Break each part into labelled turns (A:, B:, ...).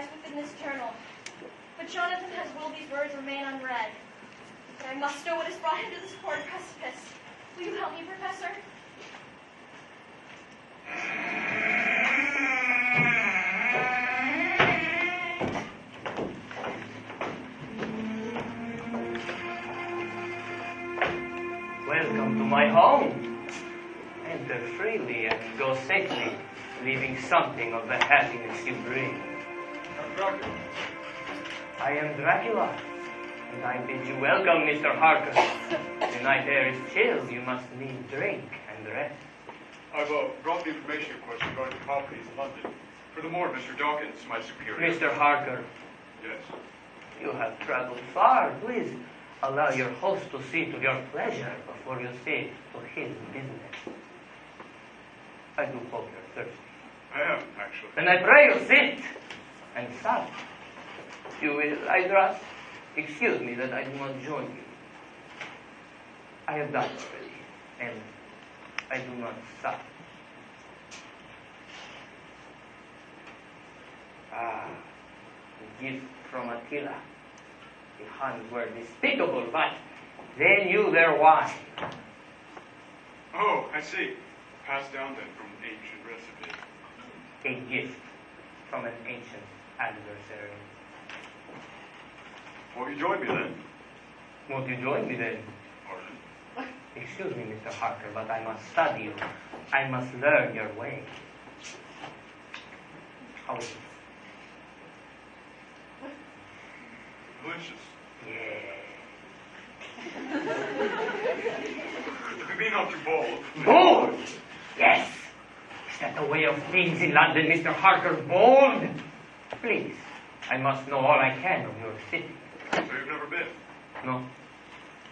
A: lies within this journal. But Jonathan has willed these words remain unread. But I must know what has brought him to this horrid precipice. Will you help me, Professor?
B: Welcome to my home. Enter freely and go safely, leaving something of the happiness you bring.
C: I'm Dracula.
B: I am Dracula, and I bid you welcome, Mr. Harker. The night air is chill, you must need drink and rest.
C: I've brought the information, of course, regarding the properties in London. Furthermore, Mr. Dawkins, my superior.
B: Mr. Harker,
C: Yes.
B: you have traveled far. Please allow your host to see to your pleasure before you see to his business. I do hope you're thirsty.
C: I am, actually.
B: Then I pray you sit and sup. You will, I trust, excuse me that I do not join you. I have done already, and I do not sup. Ah, a gift from Attila. The Huns were despicable, but they knew their wine.
C: Oh, I see. Passed down then from an ancient recipe.
B: A gift from an ancient adversary.
C: Won't you join me then?
B: Won't you join me then?
C: Pardon?
B: Excuse me, Mr. Harker, but I must study you. I must learn your ways. How is it?
C: Delicious.
B: Yeah.
C: Be not too bold.
B: Bold! Yes! Is that the way of things in London, Mr. Harker? Bold! Please, I must know all I can of your city.
C: So you've never been?
B: No.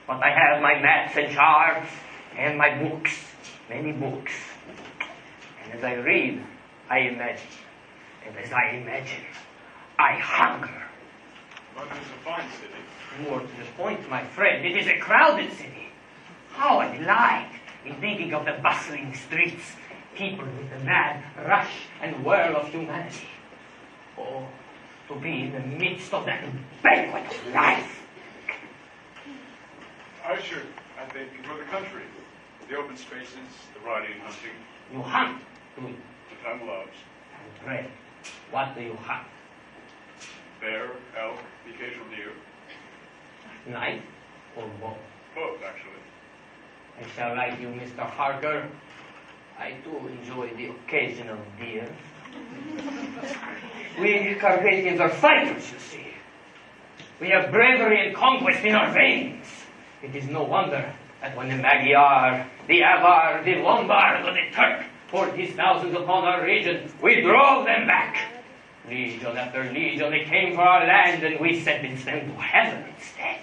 B: But I have my maps and charts and my books, many books. And as I read, I imagine. And as I imagine, I hunger.
C: London's a fine city.
B: More to the point, my friend, it is a crowded city. How I delight in thinking of the bustling streets, people with the mad rush and whirl of humanity. Oh, to be in the midst of that banquet of life.
C: I should, I think, enjoy the country. The open spaces, the riding and hunting.
B: You hunt, do you?
C: The time loves.
B: And pray, what do you hunt?
C: Bear, elk, the occasional deer.
B: Knife or bow?
C: Both, actually.
B: I shall write you, Mr. Harker. I do enjoy the occasional deer. We Carpathians are fighters, you see. We have bravery and conquest in our veins. It is no wonder that when the Magyar, the Avar, the Lombard, or the Turk poured his thousands upon our region, we drove them back. Legion after legion, they came for our land, and we sentenced them to heaven instead.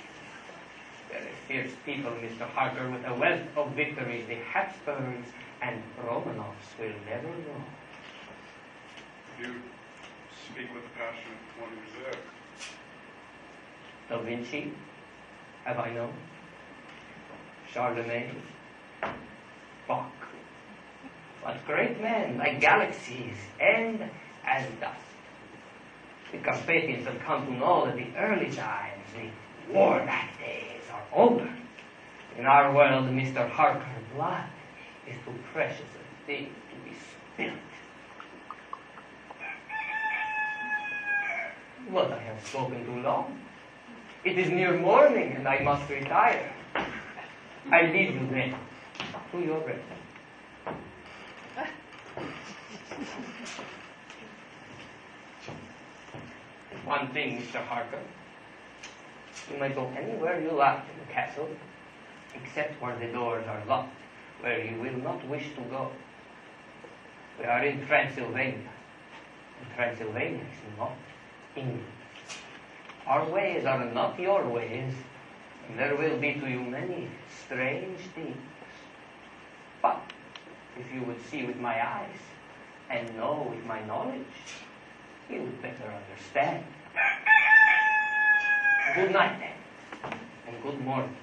B: Very fierce people, Mr. Harker, with a wealth of victories the Habsburgs and Romanovs will never know.
C: You speak with the passion of one who's there.
B: Da Vinci, have I known? Charlemagne, Bach. But great men like galaxies end as dust. The Carpathians have come to know that the early times, the warlike days, are over. In our world, Mr. Harker, blood is too precious a thing to be spilt. But I have spoken too long. It is near morning, and I must retire. I leave you then to your rest. One thing, Mr. Harker. You may go anywhere you like in the castle, except where the doors are locked, where you will not wish to go. We are in Transylvania, and Transylvania is not England. Our ways are not your ways, and there will be to you many strange things. But if you would see with my eyes and know with my knowledge, you would better understand. Good night then, and good morning.